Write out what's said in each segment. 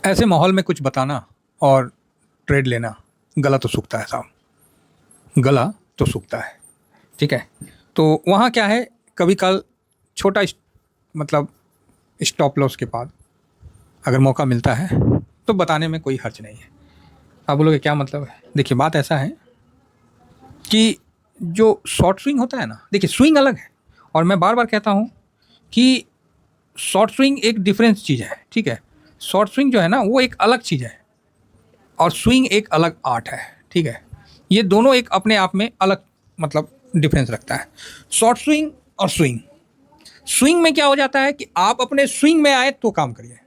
ऐसे माहौल में कुछ बताना और ट्रेड लेना गला तो सूखता है साहब, गला तो सूखता है। ठीक है, तो वहाँ क्या है, कभी कल छोटा मतलब स्टॉप लॉस के बाद अगर मौका मिलता है तो बताने में कोई हर्ज नहीं है। आप बोलोगे क्या मतलब है? देखिए, बात ऐसा है कि जो शॉर्ट स्विंग होता है ना, देखिए स्विंग अलग है, और मैं बार बार कहता हूँ कि शॉर्ट स्विंग एक डिफरेंस चीज़ है। ठीक है, शॉर्ट स्विंग जो है ना वो एक अलग चीज़ है और स्विंग एक अलग आर्ट है। ठीक है, ये दोनों एक अपने आप में अलग मतलब डिफरेंस रखता है, शॉर्ट स्विंग और स्विंग। स्विंग में क्या हो जाता है कि आप अपने स्विंग में आए तो काम करिए,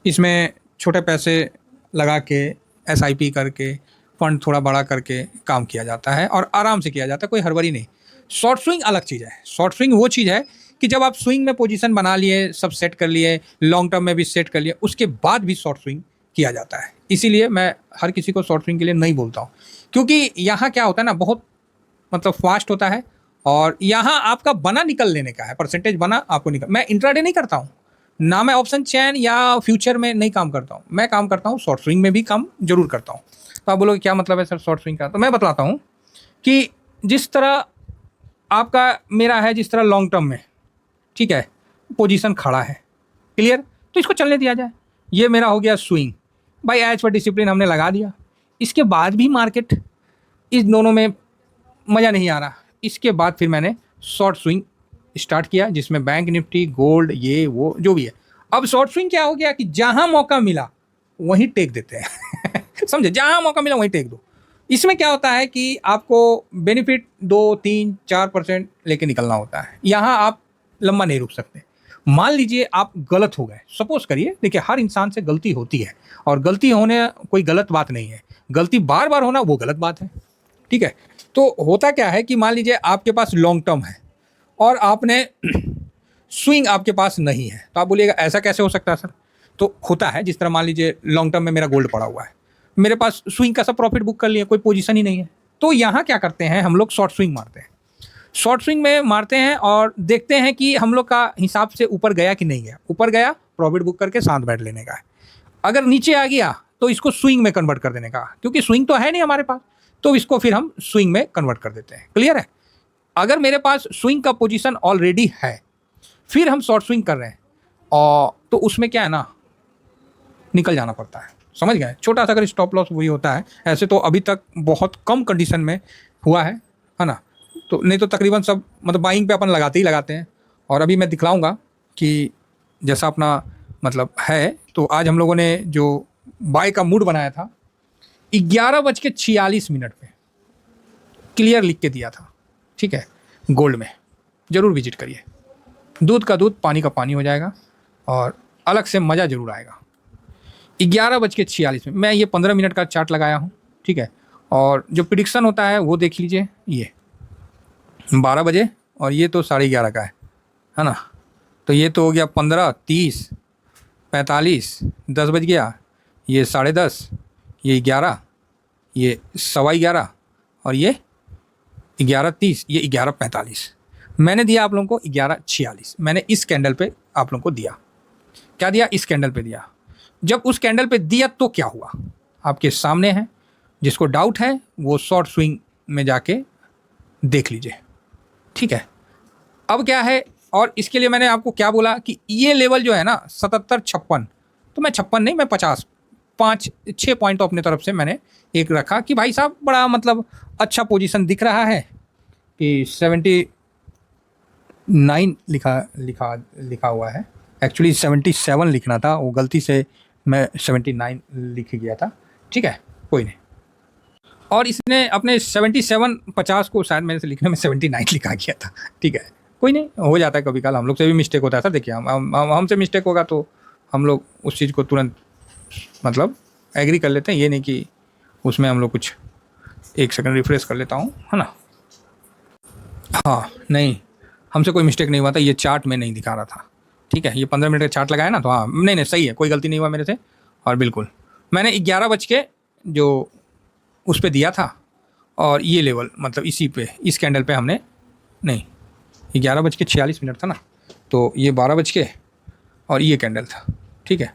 इसमें छोटे पैसे लगा के एसआईपी करके फंड थोड़ा बड़ा करके काम किया जाता है और आराम से किया जाता है, कोई हड़बड़ी नहीं। शॉर्ट स्विंग अलग चीज़ है। शॉर्ट स्विंग वो चीज़ है कि जब आप स्विंग में पोजीशन बना लिए, सब सेट कर लिए, लॉन्ग टर्म में भी सेट कर लिए, उसके बाद भी शॉर्ट स्विंग किया जाता है। इसीलिए मैं हर किसी को शॉर्ट स्विंग के लिए नहीं बोलता हूँ, क्योंकि यहाँ क्या होता है ना, बहुत मतलब फास्ट होता है और यहाँ आपका बना निकल लेने का है, परसेंटेज बना आपको निकल। मैं इंट्राडे नहीं करता हूँ ना, मैं ऑप्शन चैन या फ्यूचर में नहीं काम करता हूँ, मैं काम करता हूँ शॉर्ट स्विंग में भी काम जरूर करता हूँ। तो आप बोलोगे क्या मतलब है सर शॉर्ट स्विंग का? तो मैं बतलाता हूँ कि जिस तरह आपका मेरा है, जिस तरह लॉन्ग टर्म में, ठीक है, पोजीशन खड़ा है, क्लियर, तो इसको चलने दिया जाए। ये मेरा हो गया स्विंग, भाई एज पर डिसिप्लिन हमने लगा दिया। इसके बाद भी मार्केट, इस दोनों में मज़ा नहीं आ रहा, इसके बाद फिर मैंने शॉर्ट स्विंग स्टार्ट किया, जिसमें बैंक निफ्टी, गोल्ड, ये वो जो भी है। अब शॉर्ट स्विंग क्या हो गया कि जहां मौका मिला वहीं टेक देते हैं समझे, जहां मौका मिला वहीं टेक दो। इसमें क्या होता है कि आपको बेनिफिट 2 3 4% लेके निकलना होता है, यहाँ आप लंबा नहीं रुक सकते। मान लीजिए आप गलत हो गए, सपोज करिए, देखिए हर इंसान से गलती होती है और गलती होने कोई गलत बात नहीं है, गलती बार बार होना वो गलत बात है। ठीक है, तो होता क्या है कि मान लीजिए आपके पास लॉन्ग टर्म है और आपने स्विंग आपके पास नहीं है, तो आप बोलिएगा ऐसा कैसे हो सकता है सर? तो होता है, जिस तरह मान लीजिए लॉन्ग टर्म में मेरा गोल्ड पड़ा हुआ है, मेरे पास स्विंग का सब प्रॉफिट बुक कर लिया, कोई पोजीशन ही नहीं है, तो यहाँ क्या करते हैं हम लोग, शॉर्ट स्विंग मारते हैं। शॉर्ट स्विंग में मारते हैं और देखते हैं कि हम लोग का हिसाब से ऊपर गया कि नहीं गया। ऊपर गया, प्रॉफिट बुक करके शांत बैठ लेने का है। अगर नीचे आ गया तो इसको स्विंग में कन्वर्ट कर देने का, क्योंकि स्विंग तो है नहीं हमारे पास, तो इसको फिर हम स्विंग में कन्वर्ट कर देते हैं। क्लियर है? अगर मेरे पास स्विंग का पोजीशन ऑलरेडी है, फिर हम शॉर्ट स्विंग कर रहे हैं, और तो उसमें क्या है ना, निकल जाना पड़ता है। समझ गए? छोटा सा अगर स्टॉप लॉस वही होता है। ऐसे तो अभी तक बहुत कम कंडीशन में हुआ है ना, तो नहीं तो तकरीबन सब मतलब बाइंग पे अपन लगाते ही लगाते हैं। और अभी मैं दिखलाऊंगा कि जैसा अपना मतलब है, तो आज हम लोगों ने जो बाय का मूड बनाया था 11:46 पे क्लियर लिख के दिया था। ठीक है, गोल्ड में ज़रूर विजिट करिए, दूध का दूध पानी का पानी हो जाएगा और अलग से मज़ा ज़रूर आएगा। 11:46 में मैं ये 15 मिनट का चार्ट लगाया हूँ। ठीक है, और जो प्रिडिक्शन होता है वो देख लीजिए, ये 12 बजे और ये तो 11:30 का है ना, तो ये तो हो गया 15, 30, 45, 10 बज गया, ये 10:30, ये 11, ये 11:15 और ये 11:30, ये 11:45। मैंने दिया आप लोगों को 11:46, मैंने इस कैंडल पे आप लोगों को दिया। क्या दिया? इस कैंडल पे दिया। जब उस कैंडल पे दिया तो क्या हुआ आपके सामने है, जिसको डाउट है वो शॉर्ट स्विंग में जाके देख लीजिए। ठीक है, अब क्या है, और इसके लिए मैंने आपको क्या बोला कि ये लेवल जो है ना 77-56, तो मैं 56 नहीं, मैं 50, 5-6 पॉइंट तो अपने तरफ से मैंने एक रखा कि भाई साहब बड़ा मतलब अच्छा पोजीशन दिख रहा है कि 79 लिखा लिखा लिखा हुआ है, एक्चुअली 77 लिखना था, वो गलती से मैं 79 लिख गया था। ठीक है, कोई नहीं, और इसने अपने 77-50 को शायद मेरे से लिखने में 79 लिखा गया था। ठीक है, कोई नहीं, हो जाता है कभी कल, हम लोग से भी मिस्टेक होता है सर। देखिए हमसे मिस्टेक होगा तो हम लोग उस चीज़ को तुरंत मतलब एग्री कर लेते हैं, ये नहीं कि उसमें हम लोग कुछ, एक सेकंड रिफ्रेश कर लेता हूँ, है ना। हाँ नहीं, हमसे कोई मिस्टेक नहीं हुआ था, ये चार्ट में नहीं दिखा रहा था। ठीक है, ये 15 मिनट का चार्ट लगाया ना, तो हाँ नहीं सही है, कोई गलती नहीं हुआ मेरे से। और बिल्कुल मैंने 11 बज के जो उस पर दिया था, और ये लेवल मतलब इसी पे, इस कैंडल पे हमने, नहीं 11:46 था ना, तो ये 12 बज के और ये कैंडल था। ठीक है,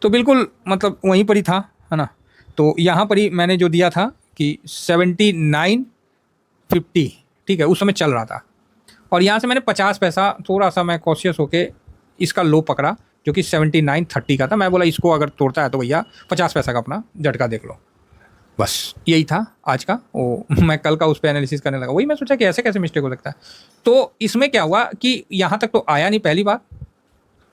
तो बिल्कुल मतलब वहीं पर ही था, है ना। तो यहाँ पर ही मैंने जो दिया था कि 79.50, ठीक है, उस समय चल रहा था। और यहाँ से मैंने 50 पैसा थोड़ा सा मैं कॉशियस होके इसका लो पकड़ा जो कि 79.30 का था। मैं बोला इसको अगर तोड़ता है तो भैया 50 पैसा का अपना झटका देख लो। बस यही था आज का वो। मैं कल का उस पर एनालिसिस करने लगा, वही मैं सोचा कि ऐसे कैसे मिस्टेक हो सकता है। तो इसमें क्या हुआ कि यहाँ तक तो आया नहीं, पहली बार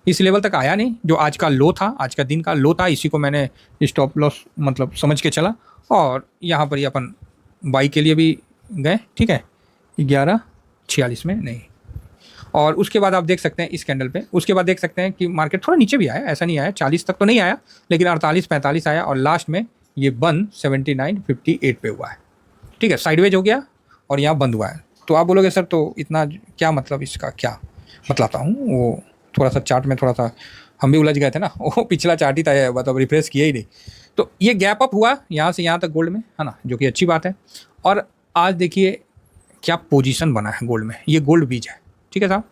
इस लेवल तक आया नहीं, जो आज का लो था, आज का दिन का लो था, इसी को मैंने स्टॉप लॉस मतलब समझ के चला। और यहाँ पर ही अपन बाई के लिए भी गए, ठीक है, 11:46 में नहीं। और उसके बाद आप देख सकते हैं इस कैंडल पे, उसके बाद देख सकते हैं कि मार्केट थोड़ा नीचे भी आया, ऐसा नहीं आया 40 तक तो नहीं आया, लेकिन 48-45 आया और लास्ट में ये बंद 79.58 पे हुआ है, ठीक है, साइडवेज हो गया और यहाँ बंद हुआ है। तो आप बोलोगे सर तो इतना क्या मतलब, इसका क्या बतलाता हूँ। वो थोड़ा सा चार्ट में थोड़ा सा हम भी उलझ गए थे ना, वो पिछला चार्ट ही था, मतलब रिफ्रेश किया ही नहीं। तो ये गैप अप हुआ यहाँ से यहाँ तक गोल्ड में, है ना, जो कि अच्छी बात है। और आज देखिए क्या पोजीशन बना है गोल्ड में, ये गोल्ड बीज है, ठीक है साहब,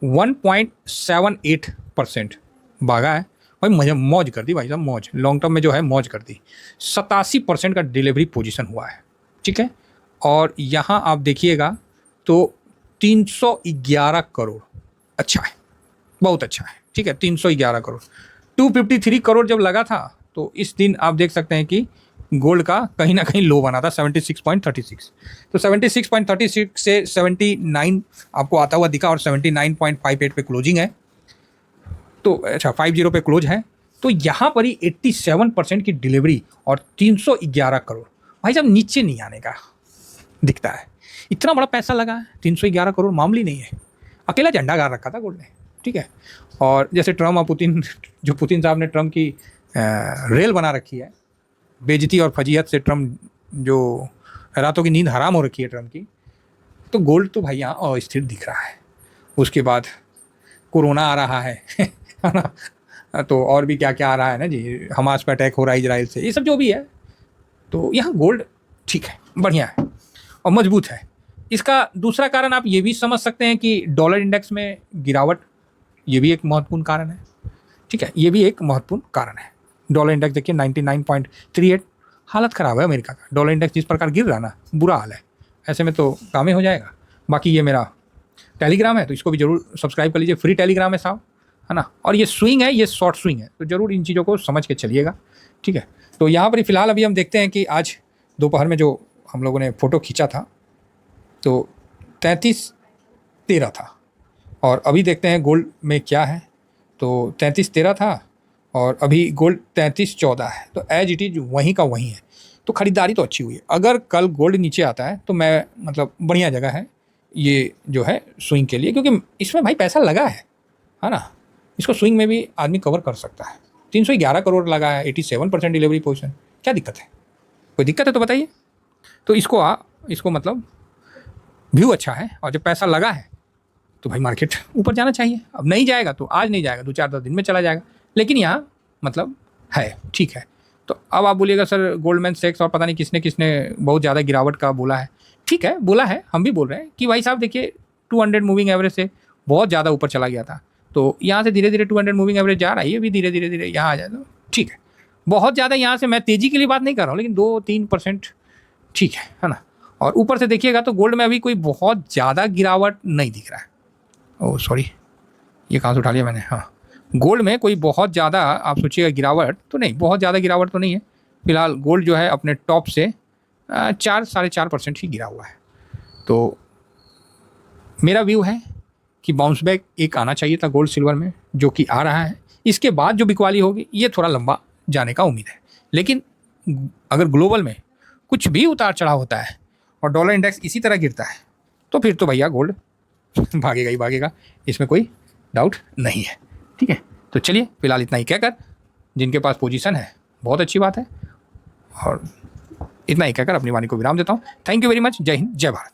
1.78% भागा है भाई, मुझे मौज कर दी भाई साहब, मौज लॉन्ग टर्म में जो है मौज कर दी। 87% का डिलीवरी पोजीशन हुआ है, ठीक है। और यहाँ आप देखिएगा तो 311 करोड़, अच्छा है, बहुत अच्छा है, ठीक है, 311 करोड़। 253 करोड़ जब लगा था तो इस दिन आप देख सकते हैं कि गोल्ड का कहीं ना कहीं लो बना था 76.36। तो 76.36 से 79 आपको आता हुआ दिखा और 79.58 पे क्लोजिंग है, तो अच्छा 50 पे क्लोज है। तो यहाँ पर ही 87% की डिलीवरी और 311 करोड़, भाई साहब नीचे नहीं आने का दिखता है। इतना बड़ा पैसा लगा है, 311 करोड़ मामूली नहीं है, अकेला झंडा गाड़ रखा था गोल्ड ने, ठीक है। और जैसे ट्रम्प और पुतिन, जो पुतिन साहब ने ट्रम्प की रेल बना रखी है, बेइज्जती और फजीहत से ट्रम्प जो रातों की नींद हराम हो रखी है ट्रम्प की, तो गोल्ड तो भाई यहाँ अस्थिर दिख रहा है। उसके बाद कोरोना आ रहा है है ना, तो और भी क्या क्या आ रहा है ना जी, हमास पर अटैक हो रहा है इजराइल से, ये सब जो भी है, तो यहाँ गोल्ड ठीक है, बढ़िया है और मजबूत है। इसका दूसरा कारण आप ये भी समझ सकते हैं कि डॉलर इंडेक्स में गिरावट, ये भी एक महत्वपूर्ण कारण है, ठीक है, ये भी एक महत्वपूर्ण कारण है। डॉलर इंडेक्स देखिए 99.38, हालत ख़राब है अमेरिका का। डॉलर इंडेक्स जिस प्रकार गिर रहा है ना, बुरा हाल है, ऐसे में तो काम ही हो जाएगा। बाकी ये मेरा टेलीग्राम है तो इसको भी जरूर सब्सक्राइब कर लीजिए, फ्री टेलीग्राम है साहब, है ना। और ये स्विंग है, ये शॉर्ट स्विंग है, तो ज़रूर इन चीज़ों को समझ के चलिएगा, ठीक है। तो यहाँ पर फिलहाल अभी हम देखते हैं कि आज दोपहर में जो हम लोगों ने फ़ोटो खींचा था तो 33.13 था, और अभी देखते हैं गोल्ड में क्या है। तो 33.13 था और अभी गोल्ड 33.14 है, तो एज इट इज़ वहीं का वहीं है। तो ख़रीदारी तो अच्छी हुई है। अगर कल गोल्ड नीचे आता है तो मैं मतलब बढ़िया जगह है ये जो है स्विंग के लिए, क्योंकि इसमें भाई पैसा लगा है ना, इसको स्विंग में भी आदमी कवर कर सकता है। 311 करोड़ लगा है, 87% डिलीवरी पोजीशन, क्या दिक्कत है? कोई दिक्कत है तो बताइए। तो इसको मतलब व्यू अच्छा है, और जब पैसा लगा है तो भाई मार्केट ऊपर जाना चाहिए। अब नहीं जाएगा तो आज नहीं जाएगा, 2-4-10 दिन में चला जाएगा, लेकिन यहाँ मतलब है, ठीक है। तो अब आप बोलिएगा सर गोल्डमैन सैक्स और पता नहीं किसने किसने बहुत ज़्यादा गिरावट का बोला है, ठीक है, बोला है, हम भी बोल रहे हैं कि भाई साहब देखिए 200 मूविंग एवरेज से बहुत ज़्यादा ऊपर चला गया था, तो यहाँ से धीरे धीरे 200 मूविंग एवरेज जा रहा है, ये भी धीरे धीरे यहाँ आ जाए तो ठीक है। बहुत ज़्यादा यहाँ से मैं तेज़ी के लिए बात नहीं कर रहा हूँ, लेकिन 2-3% ठीक है ना। और ऊपर से देखिएगा तो गोल्ड में अभी कोई बहुत ज़्यादा गिरावट नहीं दिख रहा है। ओह सॉरी, ये कहाँ से उठा लिया मैंने, हाँ, गोल्ड में कोई बहुत ज़्यादा आप सोचिएगा गिरावट तो नहीं, बहुत ज़्यादा गिरावट तो नहीं है। फिलहाल गोल्ड जो है अपने टॉप से 4-4.5% ही गिरा हुआ है। तो मेरा व्यू है कि बाउंस बैक एक आना चाहिए था गोल्ड सिल्वर में, जो कि आ रहा है। इसके बाद जो बिकवाली होगी ये थोड़ा लंबा जाने का उम्मीद है, लेकिन अगर ग्लोबल में कुछ भी उतार चढ़ाव होता है और डॉलर इंडेक्स इसी तरह गिरता है तो फिर तो भैया गोल्ड भागेगा ही भागेगा, इसमें कोई डाउट नहीं है, ठीक है। तो चलिए फिलहाल इतना ही कहकर, जिनके पास पोजीशन है बहुत अच्छी बात है, और इतना ही कहकर अपनी वाणी को विराम देता हूँ। थैंक यू वेरी मच, जय हिंद, जय भारत।